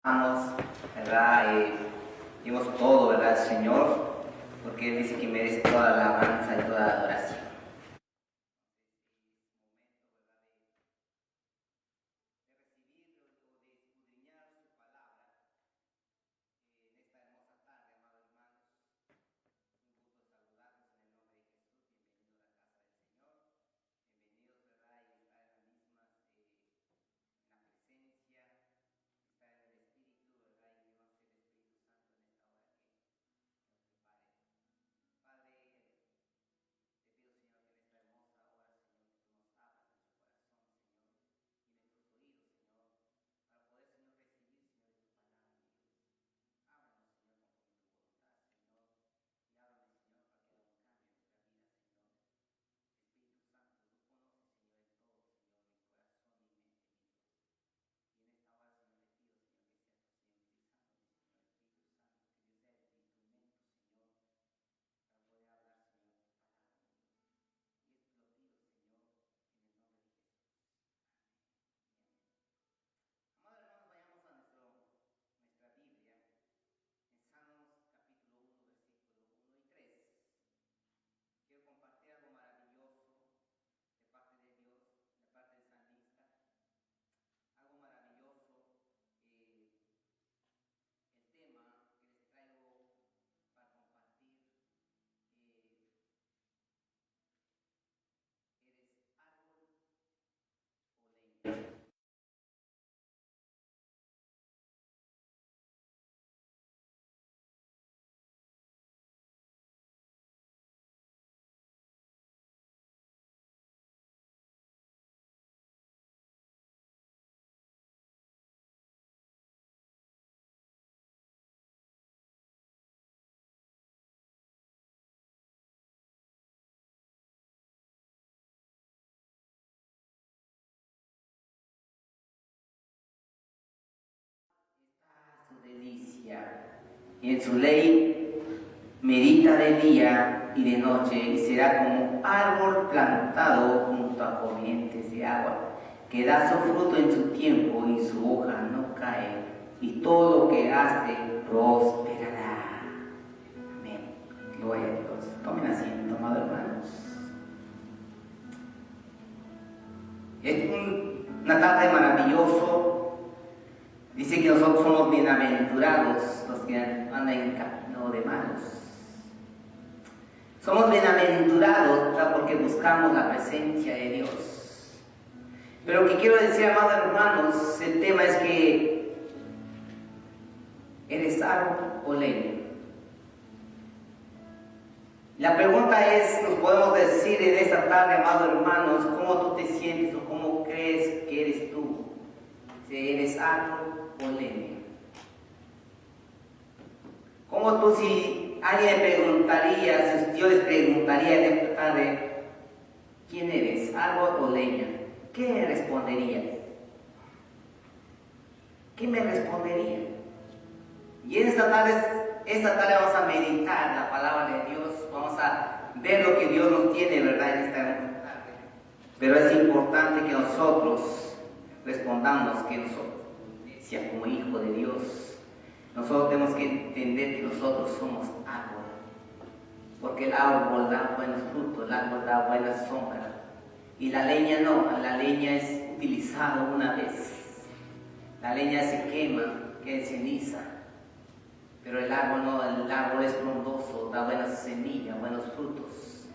Vamos, ¿verdad? Dimos todo, ¿verdad, Señor? Porque Él dice que merece toda la alabanza y toda la adoración. Su delicia, y en su ley medita de día y de noche, y será como árbol plantado junto a corrientes de agua, que da su fruto en su tiempo y su hoja no cae, y todo lo que hace prosperará. Amén. Gloria a Dios. Tomen asiento, amados hermanos. Es una tarde maravillosa. Dice que nosotros somos bienaventurados los que andan en camino de malos. Somos bienaventurados, ¿verdad? Porque buscamos la presencia de Dios. Pero lo que quiero decir, amados hermanos, el tema es que ¿eres árbol o leña? La pregunta es, nos podemos decir en esta tarde, amados hermanos, ¿cómo tú te sientes o cómo crees que eres tú? Si eres árbol o leña. Como tú, si alguien le preguntaría, si yo les preguntaría en esta tarde, ¿quién eres, árbol o leña? ¿Qué responderías? ¿Qué me respondería? Y en esta tarde vamos a meditar la palabra de Dios, vamos a ver lo que Dios nos tiene, ¿verdad?, en esta tarde. Pero es importante que nosotros respondamos que nosotros, como hijo de Dios, nosotros tenemos que entender que nosotros somos árbol, porque el árbol da buenos frutos, el árbol da buena sombra, y la leña no, la leña es utilizada una vez, la leña se quema, queda en ceniza, pero el árbol no, el árbol es frondoso, da buenas semillas, buenos frutos,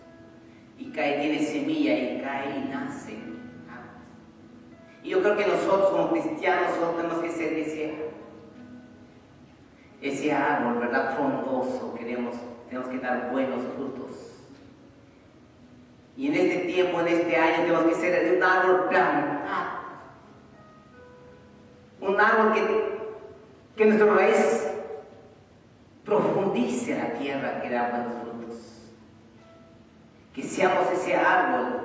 y cae, tiene semilla y cae y nace. Y yo creo que nosotros como cristianos nosotros tenemos que ser ese árbol, ¿verdad?, frondoso, tenemos que dar buenos frutos. Y en este tiempo, en este año, tenemos que ser un árbol plantado. Un árbol que nuestra raíz profundice la tierra, que da buenos frutos. Que seamos ese árbol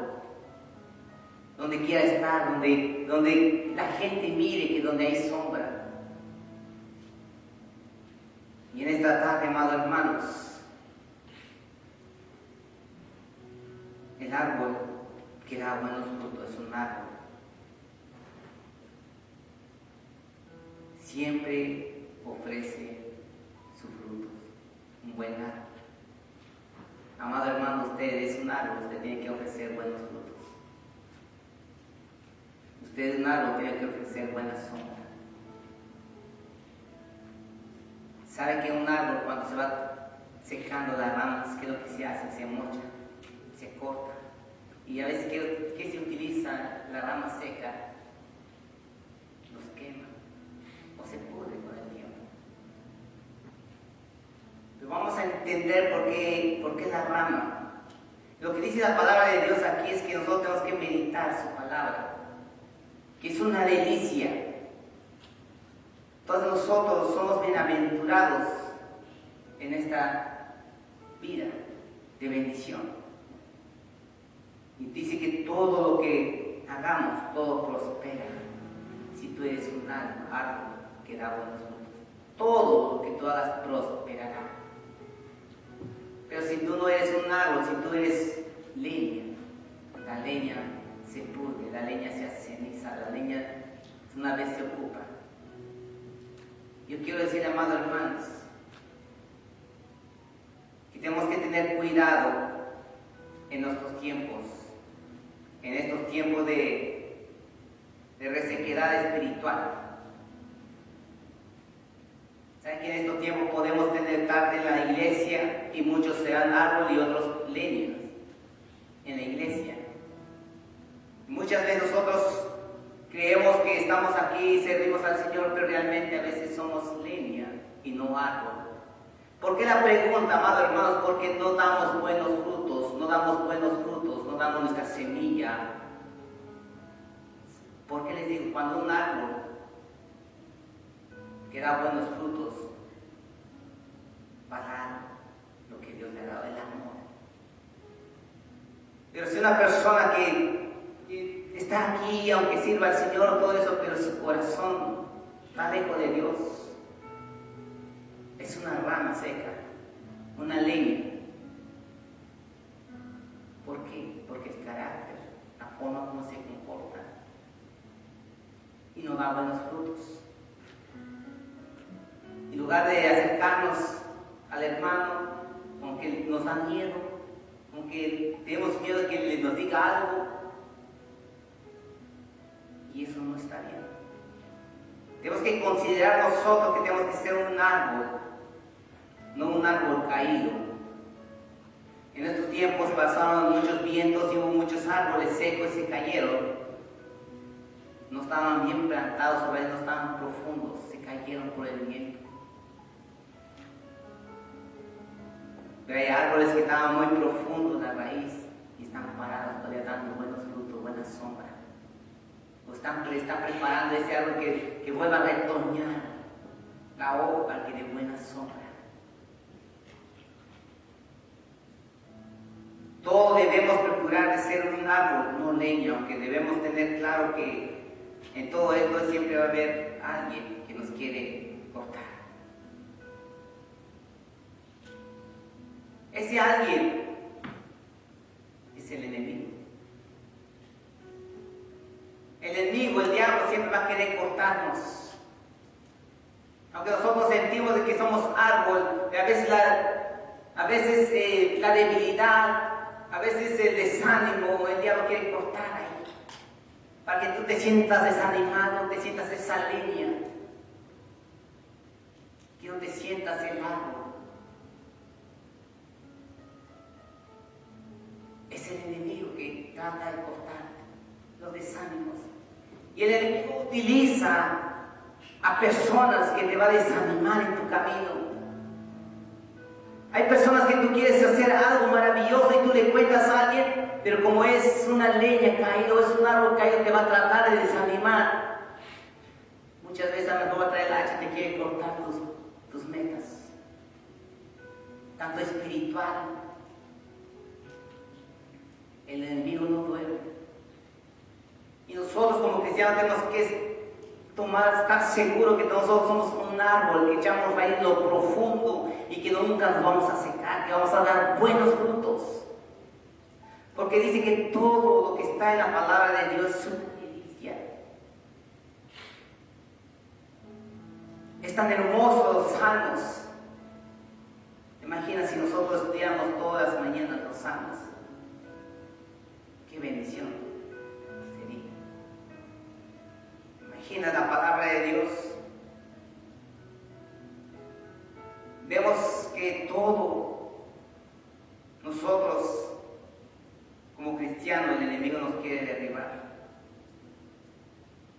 donde quiera estar, donde la gente mire que donde hay sombra. Y en esta tarde, amados hermanos, el árbol que da buenos frutos es un árbol. siempre ofrece su fruto, un buen árbol. Amado hermano, usted es un árbol, usted tiene que ofrecer buenos frutos. Usted es un árbol, tiene que ofrecer buena sombra. ¿Sabe que un árbol cuando se va secando las ramas, qué es lo que se hace? Se mocha, se corta. Y a veces, ¿qué se utiliza? La rama seca los quema o se pudre con el tiempo. Pero vamos a entender por qué la rama. Lo que dice la palabra de Dios aquí es que nosotros tenemos que meditar su palabra, que es una delicia. Todos nosotros somos bienaventurados en esta vida de bendición. Y dice que todo lo que hagamos, todo prospera. Si tú eres un árbol que da buenos frutos, todo lo que tú hagas prosperará. Pero si tú no eres un árbol, si tú eres leña, la leña se pudre, la leña se hace ceniza, la leña una vez se ocupa. Yo quiero decir, amados hermanos, que tenemos que tener cuidado en nuestros tiempos, en estos tiempos de resequedad espiritual. ¿Saben que en estos tiempos podemos tener tarde en la iglesia y muchos serán árbol y otros leñas en la iglesia? Muchas veces nosotros creemos que estamos aquí y servimos al Señor, pero realmente a veces somos leña y no árbol. ¿Por qué la pregunta, amados hermanos? Porque no damos buenos frutos, no damos nuestra semilla. ¿Por qué les digo? Cuando un árbol que da buenos frutos va a dar lo que Dios le ha dado, el amor. Pero si una persona que está aquí, aunque sirva al Señor, todo eso, pero su corazón está lejos de Dios, es una rama seca, una leña. ¿Por qué? Porque el carácter, la forma como se comporta, y no da buenos frutos. En lugar de acercarnos al hermano, aunque nos da miedo, aunque tenemos miedo de que nos diga algo, y eso no está bien. Tenemos que considerar nosotros que tenemos que ser un árbol, no un árbol caído. En estos tiempos pasaron muchos vientos y hubo muchos árboles secos y se cayeron. No estaban bien plantados, sobre ellos no estaban profundos, se cayeron por el viento. Pero hay árboles que estaban muy profundos la raíz y están parados, todavía dando buenos frutos, buena sombra. O están preparando ese árbol que vuelva a retoñar la hoja que dé buena sombra. Todos debemos procurar de ser un árbol, no leña, aunque debemos tener claro que en todo esto siempre va a haber alguien que nos quiere cortar. Ese alguien es el enemigo. El enemigo, el diablo, siempre va a querer cortarnos. Aunque nosotros sentimos de que somos árbol, a veces la debilidad, a veces el desánimo, el diablo quiere cortar ahí. Para que tú te sientas desanimado, te sientas esa leña. Que no te sientas el árbol. Es el enemigo que trata de cortar los desánimos. Y el enemigo utiliza a personas que te va a desanimar en tu camino. Hay personas que tú quieres hacer algo maravilloso y tú le cuentas a alguien, pero como es una leña caída, es un árbol caído, te va a tratar de desanimar. Muchas veces a lo mejor va a traer el hacha y te quiere cortar tus metas, tanto espiritual. El enemigo no duerme. Y nosotros como cristianos tenemos que estar seguros que nosotros somos un árbol, que echamos raíz en lo profundo y que nunca nos vamos a secar, que vamos a dar buenos frutos. Porque dice que todo lo que está en la palabra de Dios es una delicia. tan hermoso los salmos. Imagina si nosotros estudiamos todas las mañanas los salmos. Qué bendición sería. Imagina la palabra de Dios. Vemos que todo, nosotros como cristianos, el enemigo nos quiere derribar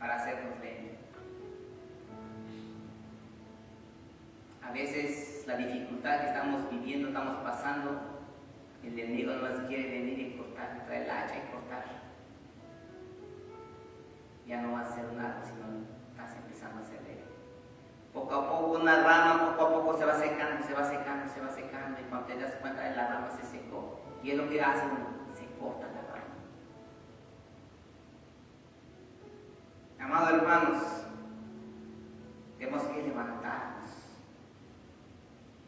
para hacernos daño. A veces la dificultad que estamos viviendo, estamos pasando, el enemigo nos quiere venir y cortar, traer el hacha y cortar. Ya no va a hacer nada, sino estás empezando a hacer daño. Poco a poco una rama, poco a poco se va secando, se va secando, se va secando, y cuando te das cuenta la rama se secó. Y es lo que hace uno, se corta la rama. Amados hermanos, tenemos que levantarnos.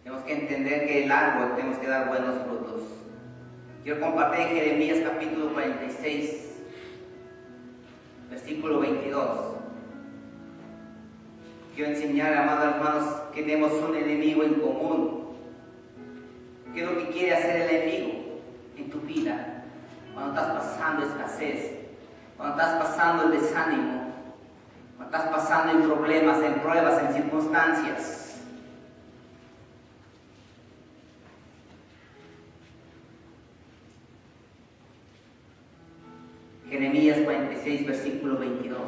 Tenemos que entender que el árbol tenemos que dar buenos frutos. Quiero compartir en Jeremías capítulo 46, versículo 22. Quiero enseñar, amados hermanos, que tenemos un enemigo en común. ¿Qué es lo que quiere hacer el enemigo en tu vida? Cuando estás pasando escasez, cuando estás pasando el desánimo, cuando estás pasando en problemas, en pruebas, en circunstancias. Jeremías 46, versículo 22.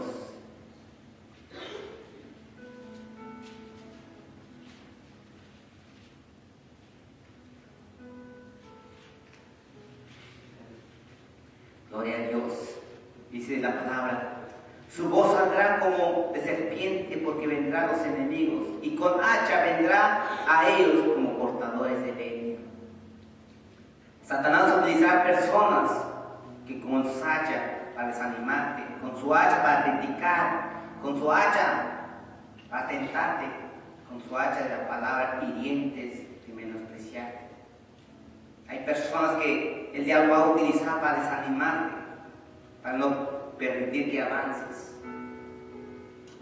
Gloria a Dios. Dice la palabra: su voz saldrá como de serpiente, porque vendrán los enemigos, y con hacha vendrá a ellos como cortadores de leña. Satanás utilizará personas que con su hacha para desanimarte, con su hacha para criticar, con su hacha para tentarte, con su hacha de la palabra hirientes y menospreciarte. Hay personas que el diablo va a utilizar para desanimarte, para no permitir que avances.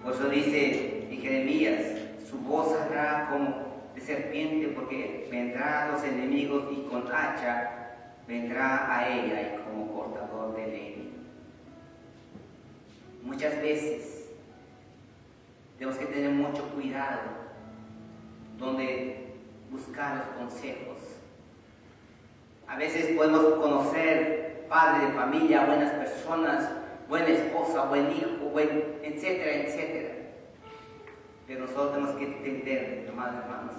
Por eso dice en Jeremías: su voz saldrá como de serpiente, porque vendrán los enemigos, y con hacha vendrá a ella y como cortador de leña. Muchas veces tenemos que tener mucho cuidado donde buscar los consejos. A veces podemos conocer padre de familia, buenas personas, buena esposa, buen hijo, etcétera, etcétera. Pero nosotros tenemos que entender, amados hermanos,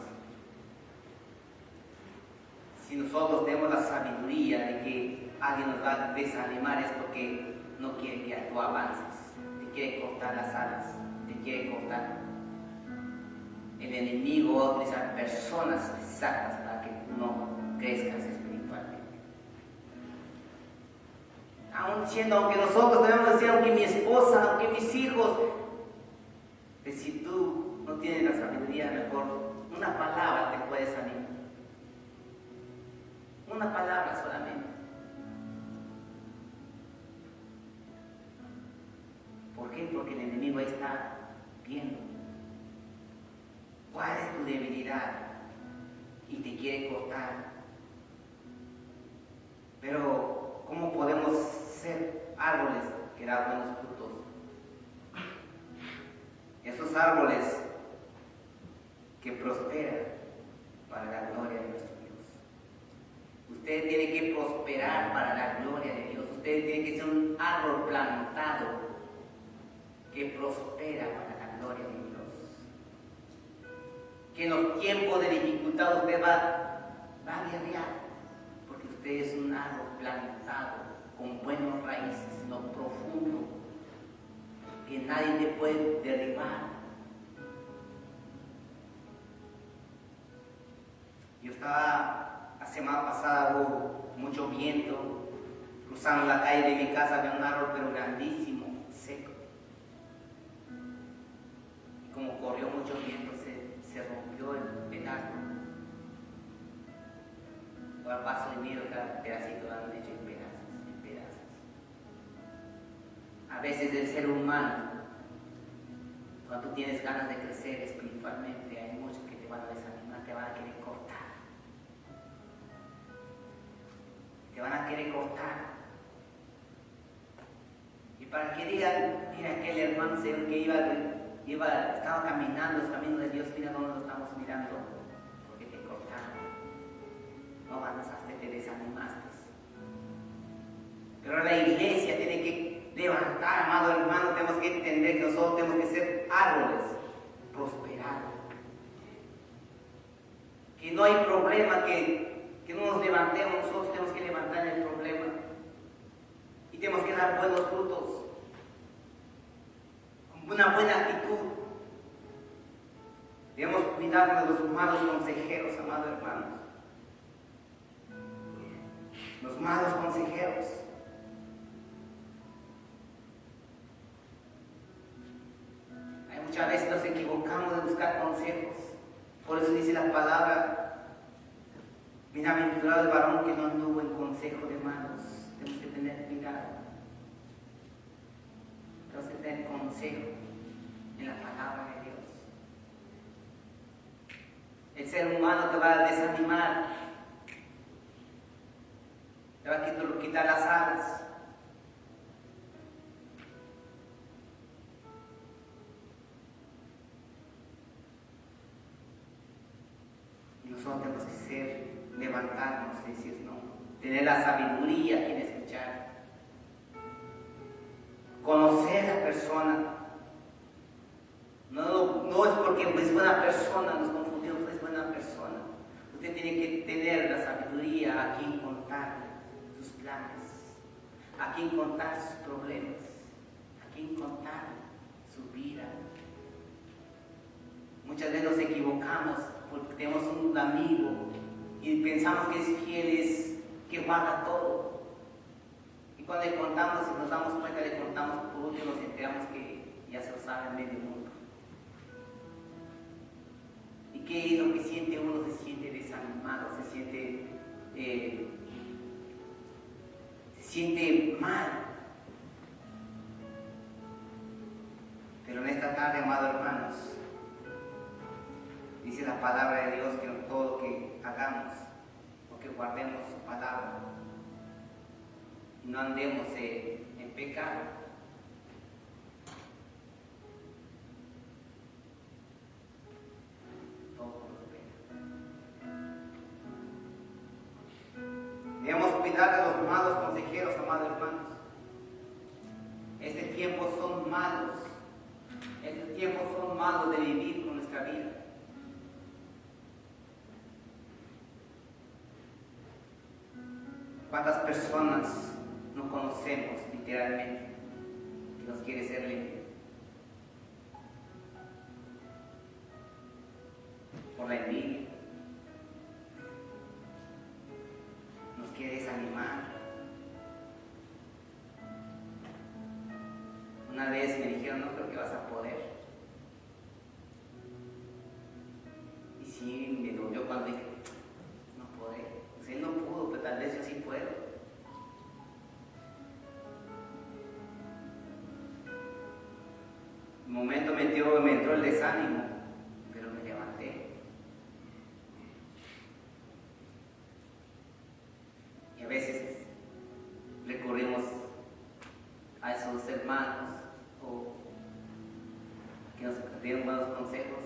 si nosotros tenemos la sabiduría de que alguien nos va a desanimar, es porque no quiere que tú avances, te quiere cortar las alas, te quiere cortar. El enemigo va a utilizar personas exactas para que no crezcas espiritualmente. Aunque nosotros debemos decir, aunque mi esposa, aunque mis hijos, que si tú no tienes la sabiduría, mejor una palabra te puede salir. Una palabra solamente. ¿Por qué? Porque el enemigo ahí está viendo cuál es tu debilidad y te quiere cortar. Pero ¿cómo podemos ser árboles que dan buenos frutos? Esos árboles que prosperan para la gloria de nuestro Dios. Usted tiene que prosperar para la gloria de Dios. Usted tiene que ser un árbol plantado que prospera para la gloria de Dios. Que en los tiempos de dificultad usted va a guerrear, porque usted es un árbol plantado con buenas raíces, en lo profundo, que nadie te puede derribar. Yo estaba, la semana pasada hubo mucho viento, cruzando la calle de mi casa, había un árbol pero grandísimo, seco. Y como corrió mucho viento, se rompió el árbol. Por el paso de miedo, cada pedacito lo han hecho en pedazos, en pedazos. A veces el ser humano, Cuando tú tienes ganas de crecer espiritualmente, hay muchos que te van a desanimar, te van a querer cortar. Te van a querer cortar. Y para que digan, mira aquel hermano que estaba caminando los caminos de Dios, mira dónde lo estamos mirando, porque te cortaron. No avanzaste, te desanimaste. Pero la iglesia tiene que levantar, amado hermano, tenemos que entender que nosotros tenemos que ser árboles prosperados. Que no hay problema que no nos levantemos, nosotros tenemos que levantar el problema. Y tenemos que dar buenos frutos, una buena actitud. Debemos cuidarnos de los malos consejeros, amados hermanos. Los malos consejeros. Muchas veces nos equivocamos de buscar consejos. Por eso dice la palabra: bienaventurado el varón que no anduvo en consejo de malos. Tenemos que tener cuidado. Tenemos que tener consejo en la palabra de Dios. El ser humano te va a desanimar, te va a quitar las alas. Nosotros tenemos que levantarnos y decir no, tener la sabiduría en escuchar, conocer a la persona. No es porque es buena persona, nos confundimos, es buena persona. Usted tiene que tener la sabiduría a quien contar sus planes, a quien contar sus problemas, a quien contar su vida. Muchas veces nos equivocamos porque tenemos un amigo y pensamos que es fiel, que guarda todo. Y cuando le contamos y nos damos cuenta, le contamos por último, nos enteramos que ya se lo sabe medio mundo. ¿Y qué es lo que siente uno? Se siente desanimado, se siente mal. Pero en esta tarde, amados hermanos, dice la palabra de Dios que todo lo que hagamos, o que guardemos su palabra, no andemos en pecado. Todo prospera. Debemos cuidar de los malos consejeros, amados hermanos. Este tiempo son malos. Estos tiempos son malos de vivir con nuestra vida. ¿Cuántas personas no conocemos literalmente que nos quiere ser libre? Por la envidia. Nos quiere desanimar. Una vez me dijeron, no creo que vas a poder. Y sí, me dolió cuando dije, no podré. Pues él no pudo, pero tal vez yo sí puedo. En un momento me entró el desánimo, pero me levanté. Y a veces recurrimos a esos hermanos o que nos den buenos consejos,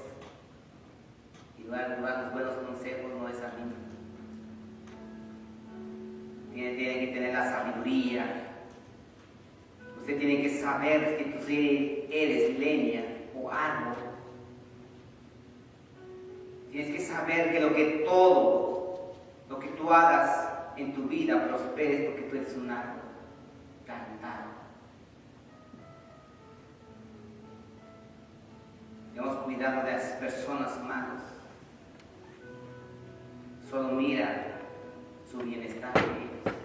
y dar los buenos consejos no desaniman. Tiene que tener la sabiduría. Usted tiene que saber que tú eres leña o árbol. Tienes que saber que todo lo que tú hagas en tu vida prospere porque tú eres un árbol plantado. Debemos cuidar de las personas malas. Solo mira su bienestar de ellos,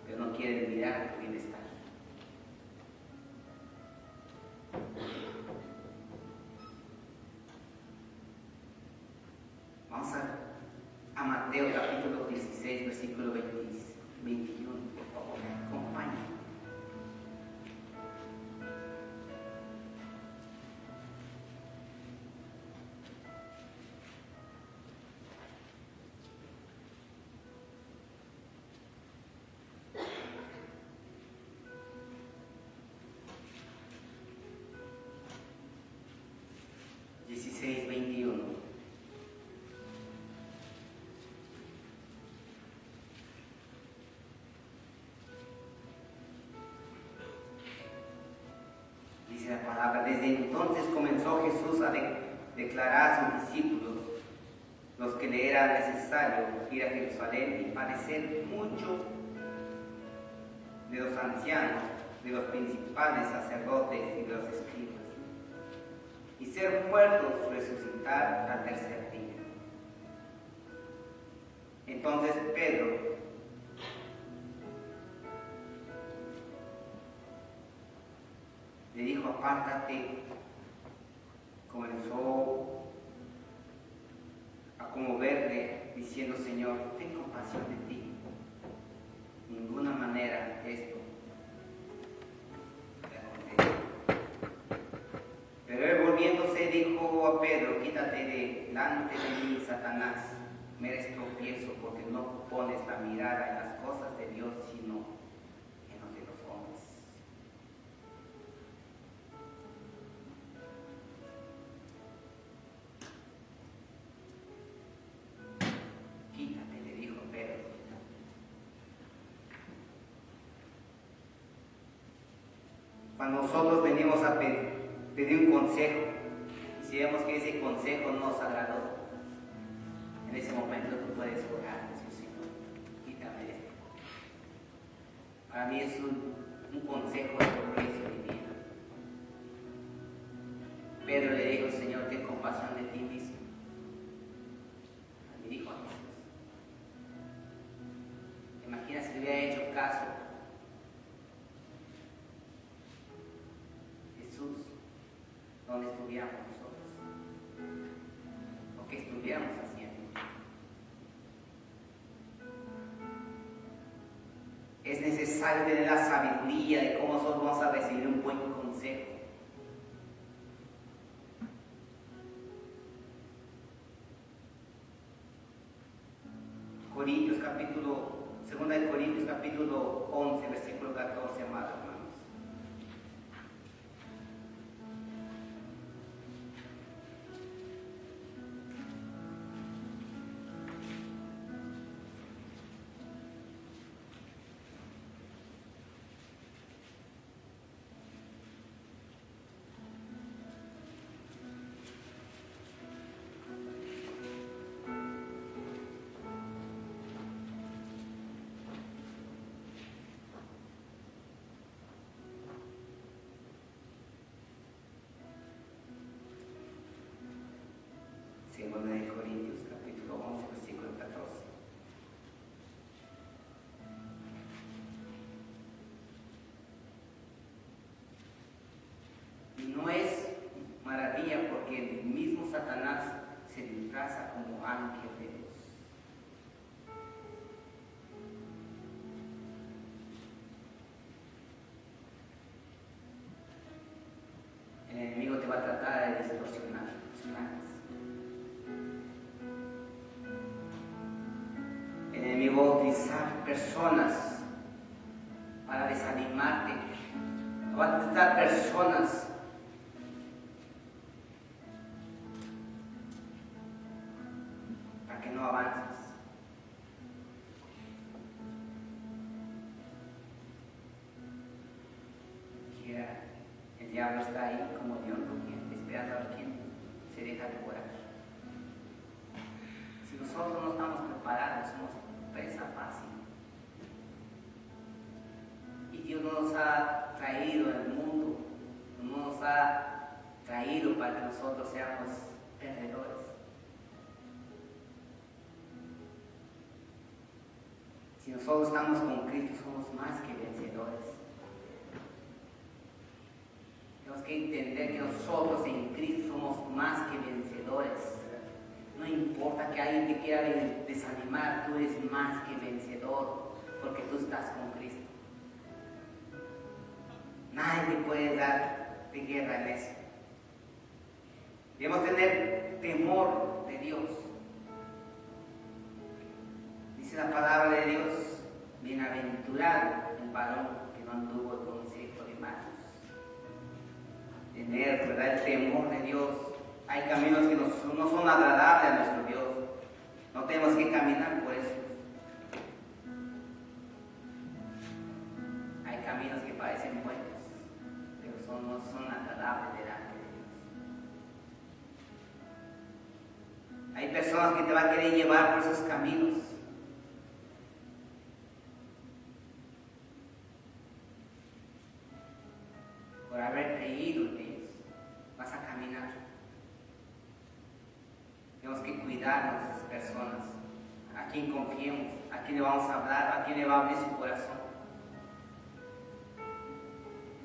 pero no quieren mirar tu bienestar. Vamos a Mateo capítulo 16, versículo 21, por favor, acompáñenme. Entonces comenzó Jesús a declarar a sus discípulos los que le era necesario ir a Jerusalén y padecer mucho de los ancianos, de los principales sacerdotes y de los escribas, y ser muertos, resucitar al tercer día. Entonces Pedro le dijo: apártate. Comenzó a conmoverle diciendo: Señor, ten compasión de ti. De ninguna manera esto te acontece. Pero él, volviéndose, dijo a Pedro: quítate delante de mí, Satanás, me eres tropiezo, porque no pones la mirada en las cosas de Dios, sino en los de los hombres. Quítate, le dijo Pedro. Cuando nosotros venimos a pedir un consejo, y si vemos que ese consejo no nos agradó, en ese momento tú puedes orar: Señor, quítame esto. Para mí es un consejo de progreso de mi vida. Pedro le dijo: Señor, ten compasión de ti mismo. Le dijo a Jesús. ¿Te imaginas si le hubiera hecho caso Jesús? ¿Dónde estuviéramos nosotros? ¿O qué estuviéramos haciendo? Es necesario tener la sabiduría de cómo nosotros vamos a recibir un buen consejo. Corintios capítulo, 2 de Corintios capítulo 11, versículo 14, amados hermanos. Segunda de Corintios, capítulo 11, versículo 14. Y no es maravilla, porque el mismo Satanás se disfraza como ángel de Dios. El enemigo te va a tratar de distorsionar tus planes. El enemigo va a utilizar personas para desanimarte. Va a utilizar personas para que no avances. El diablo está ahí como león rugiente, esperando a quien se deja devorar. Si nosotros no estamos preparados, somos presa fácil. Y Dios no nos ha traído al mundo, no nos ha traído para que nosotros seamos perdedores. Si nosotros estamos con Cristo, somos más que vencedores. Tenemos que entender que nosotros en Cristo somos más que vencedores. No importa que alguien te quiera desanimar, tú eres más que vencedor, porque tú estás con Cristo. Nadie te puede dar de guerra en eso. Debemos tener temor de Dios. Dice la palabra de Dios: bienaventurado el varón que no anduvo el consejo de malos. Tener, ¿verdad?, el temor de Dios. Hay caminos que no son agradables a nuestro Dios. No tenemos que caminar por eso. Hay caminos que parecen buenos, pero no son agradables delante de Dios. va a querer llevar por esos caminos. Por haber creído en ellos, vas a caminar. Tenemos que cuidarnos de esas personas, a quien confiemos, a quien le vamos a hablar, a quien le va a abrir su corazón.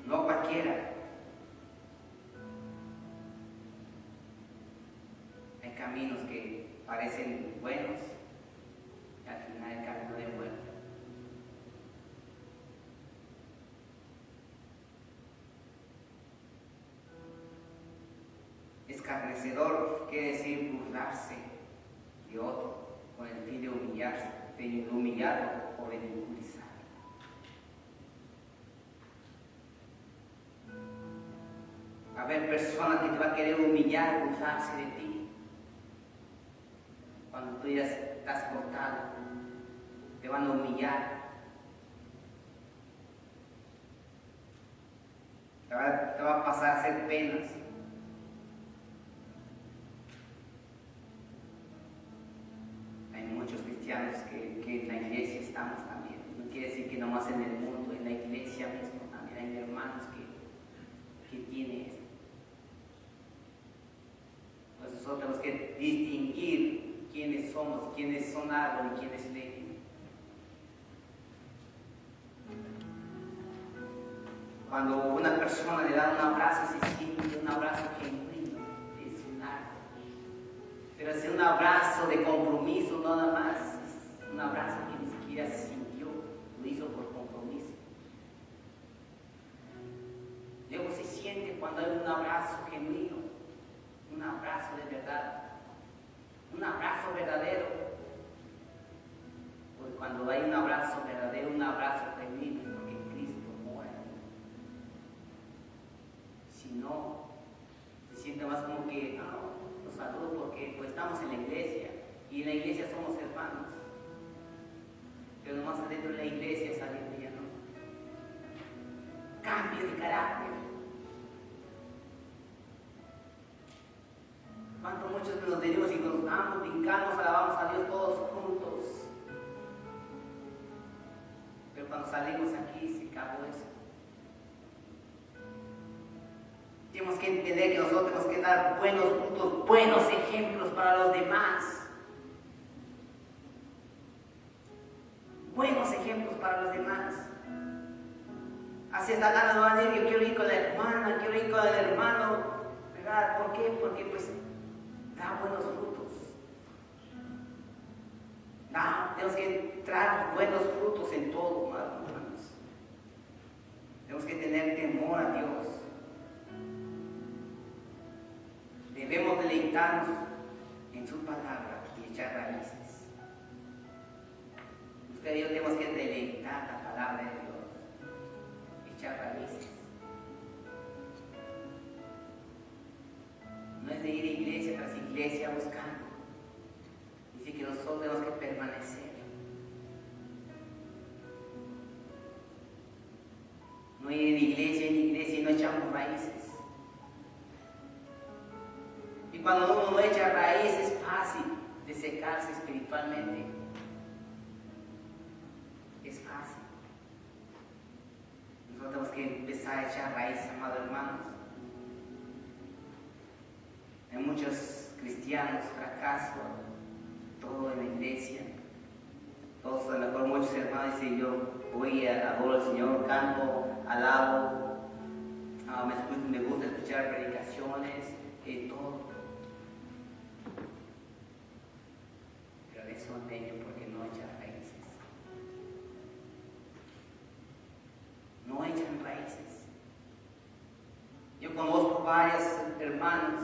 No cualquiera. Hay caminos que parecen buenos y al final el camino de vuelta. Escarnecedor quiere decir burlarse de otro con el fin de humillarse, de humillarlo o ridiculizarlo. Va a haber personas que te van a querer humillar, burlarse de ti. Cuando tú ya estás cortado, te van a humillar. Te va a pasar a hacer penas. Hay muchos cristianos que en la iglesia estamos también. No quiere decir que nomás en el mundo, en la iglesia mismo también hay hermanos que tienen esto. Entonces nosotros tenemos que distinguir quiénes somos, quiénes son árbol y quiénes leña. Cuando una persona le da un abrazo, se siente un abrazo genuino, es un árbol. Pero es un abrazo de compromiso, no nada más, es un abrazo que ni siquiera se sintió, lo hizo por compromiso. Luego se siente cuando hay un abrazo genuino, un abrazo de verdad, un abrazo verdadero. Porque cuando hay un abrazo verdadero, un abrazo genuino, es porque Cristo muere. Si no, se siente más como que, no, los saludo porque pues, estamos en la iglesia y en la iglesia somos hermanos. Pero nomás adentro de la iglesia saliendo ya no. Cambio de carácter. Cuánto muchos nos venimos y nos damos, brincamos, alabamos a Dios todos juntos. Pero cuando salimos aquí se acabó eso. Tenemos que entender que nosotros tenemos que dar buenos frutos, buenos ejemplos para los demás. Buenos ejemplos para los demás. Así está ganas, no van a decir, yo quiero ir con la hermana, quiero ir con el hermano, ¿verdad? ¿Por qué? Porque pues da buenos frutos. Tenemos que traer buenos frutos en todo, hermanos. Tenemos que tener temor a Dios. Debemos deleitarnos en su palabra y echar raíces. Usted y yo tenemos que deleitar la palabra de Dios, echar raíces. No es de ir a iglesia tras iglesia buscando. Dice que nosotros tenemos que permanecer. No ir de iglesia en iglesia y no echamos raíces. Y cuando uno no echa raíces es fácil de secarse espiritualmente. Es fácil. Nosotros tenemos que empezar a echar raíces, amados hermanos. Hay muchos cristianos fracasan, todo en la iglesia. Todos, a lo mejor muchos hermanos dicen, yo voy a adorar al Señor, canto, alabo, me gusta escuchar predicaciones, todo. Pero eso son ellos porque no echan raíces. No echan raíces. Yo conozco varios hermanos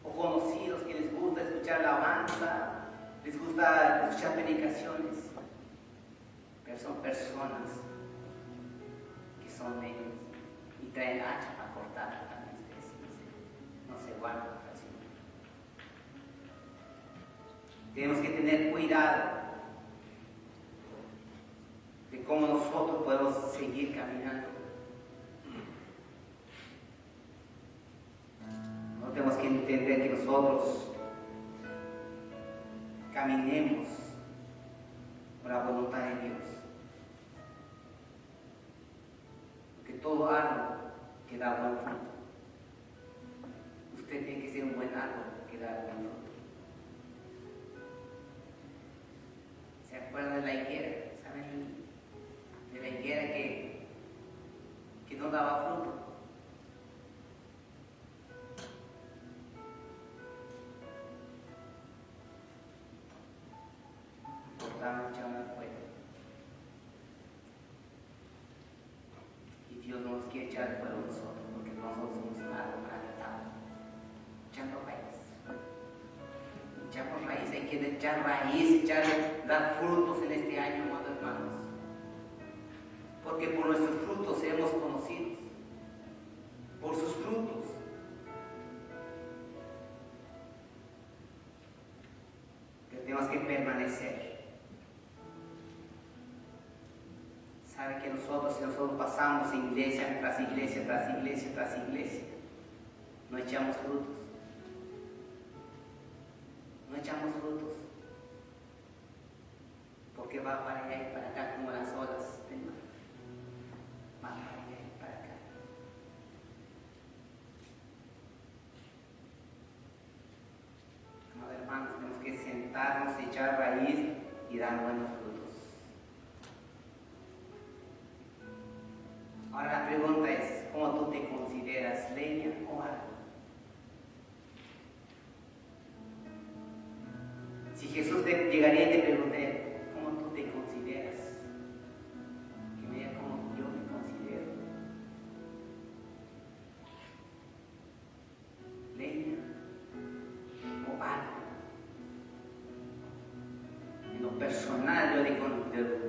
o conocidos que les gusta escuchar alabanza, les gusta escuchar predicaciones, pero son personas que son ellos y traen hacha para cortar también no se guardan para siempre. Tenemos que tener cuidado de cómo nosotros podemos seguir caminando. No tenemos que entender que nosotros caminemos por la voluntad de Dios. Porque todo árbol que da buen fruto, usted tiene que ser un buen árbol que da buen fruto. ¿Se acuerdan de la higuera? ¿Saben de la higuera que no daba fruto? Cortaban, echaban al fuego. Y Dios no nos quiere echar al fuego a nosotros, porque nosotros somos un árbol plantado, echando raíz. Echamos raíz, hay que echar raíz, dar frutos en este año, amados hermanos. Porque por nuestros frutos seremos conocidos. Por sus frutos. Que tenemos que permanecer. Sabe que nosotros, si nosotros pasamos iglesia tras iglesia, tras iglesia, tras iglesia, no echamos frutos. No echamos frutos. Porque va para allá y para acá como las olas del mar. Va para allá y para acá. Amados hermanos, tenemos que sentarnos, echar raíz y dar buenos frutos. Ahora la pregunta es, ¿cómo tú te consideras, leña o árbol? Si Jesús llegaría y te preguntaría, ¿cómo tú te consideras? Que me diga cómo yo me considero. Leña o árbol. En lo personal yo le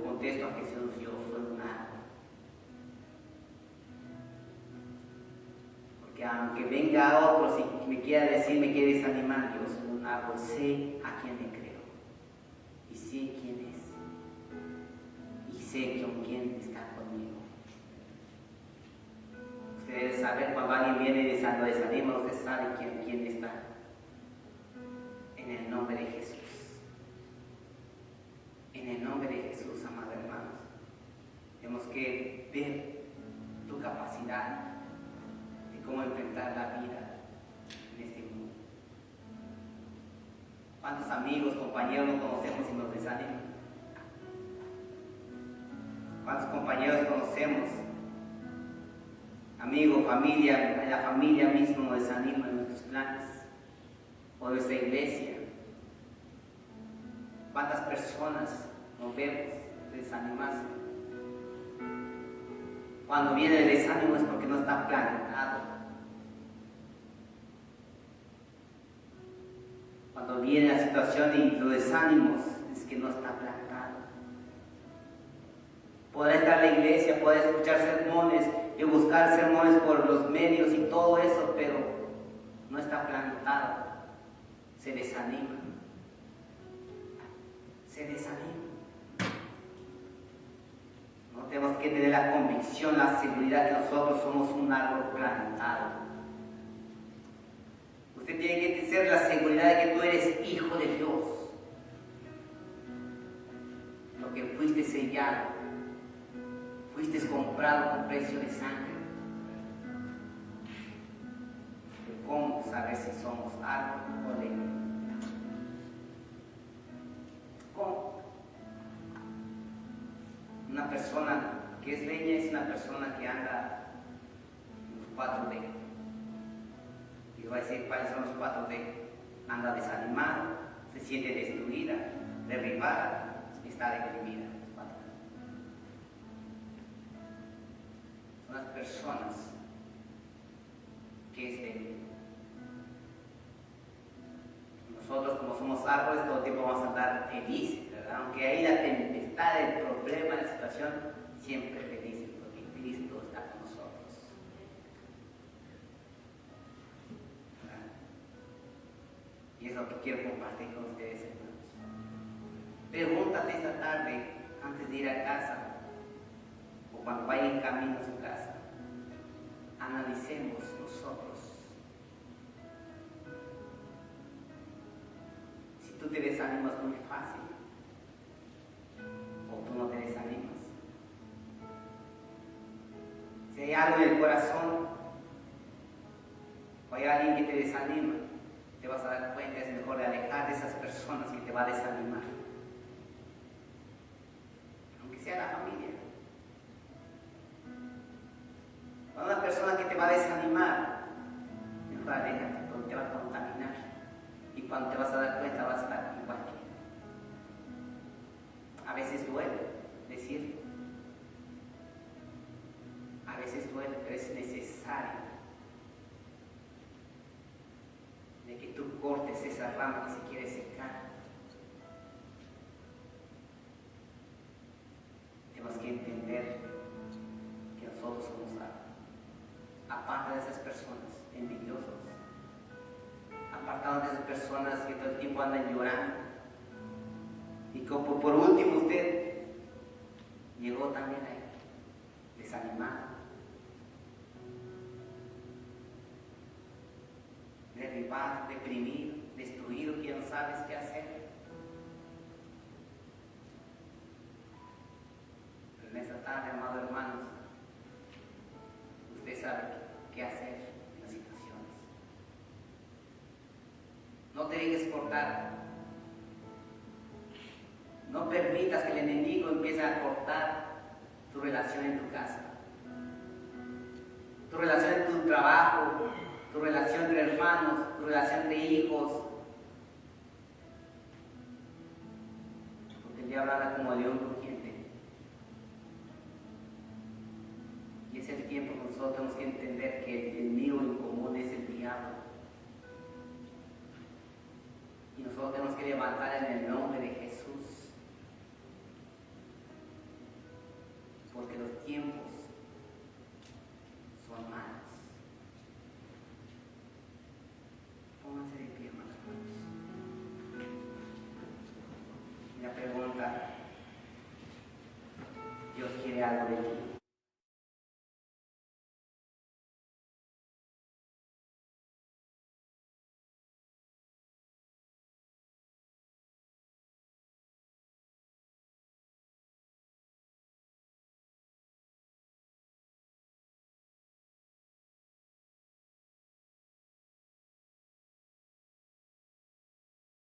contesto a Jesús, yo soy un árbol. Porque aunque venga otro, si me quiera decir, me quiere desanimar, yo soy un árbol, sé a quién me creo. Y sé quién es. Y sé con quién está conmigo. Usted debe saber cuando alguien viene y desanima, usted sabe quién está. En el nombre de Jesús. En el nombre de Jesús, amados hermanos. Tenemos que ver tu capacidad de cómo enfrentar la vida en este mundo. ¿Cuántos amigos, compañeros nos conocemos y nos desaniman? ¿Cuántos compañeros conocemos? Amigos, familia, la familia misma nos desanima en nuestros planes, o nuestra iglesia. ¿Cuántas personas nos vemos desanimarse? Cuando viene el desánimo es porque no está plantado. Cuando viene la situación y los desánimos es que no está plantado. Podrá estar en la iglesia, podrá escuchar sermones y buscar sermones por los medios y todo eso, pero no está plantado. Se desanima. Se desanima. No tenemos que tener la convicción, la seguridad que nosotros somos un árbol plantado. Usted tiene que tener la seguridad de que tú eres hijo de Dios. Lo que fuiste sellado, fuiste comprado con precio de sangre. ¿De cómo saber si somos árbol o leña? ¿Cómo? Una persona que es leña es una persona que anda en los 4D. Y voy a decir cuáles son los 4D. Anda desanimada, se siente destruida, derribada, está deprimida. Son las personas que es leña. Nosotros, como somos árboles, todo el tiempo vamos a andar felices, ¿verdad? Aunque ahí la tempestad, el problema, la situación, siempre felices, porque Cristo está con nosotros. ¿Verdad? Y es lo que quiero compartir con ustedes, hermanos. Pregúntate esta tarde, antes de ir a casa, o cuando vaya en camino a su casa, analicemos nosotros. Si tú te desanimas, desanimas muy fácil, o tú no te desanimas. Si hay algo en el corazón, o hay alguien que te desanima, te vas a dar cuenta, es mejor de alejar de esas personas que te va a desanimar. Aunque sea la familia. Cuando una persona que te va a desanimar, mejor aléjate, porque te va a contaminar. Y cuando te vas a dar cuenta vas a estar igual que él. A veces duele decirlo. A veces duele, pero es necesario de que tú cortes esa rama que se quiere secar. Tenemos que entender que nosotros somos aparte de esas personas envidiosas, apartados de esas personas que todo el tiempo andan llorando. Y como por último usted llegó también ahí, desanimado, derribado, deprimido, destruido, que ya no sabes qué hacer. Pero en esta tarde, amados hermanos, usted sabe qué hacer en las situaciones. No te dejes cortar. No permitas que el enemigo empiece a cortar tu relación en tu casa, tu relación en tu trabajo, tu relación entre hermanos, tu relación entre hijos. Porque el diablo anda como león rugiente. Y es el tiempo que nosotros tenemos que entender que el enemigo en común es el diablo. Y nosotros tenemos que levantar en el nombre de Jesús. Porque los tiempos son malos. Pónganse de pie, hermanos. Y la pregunta, Dios quiere algo de ti.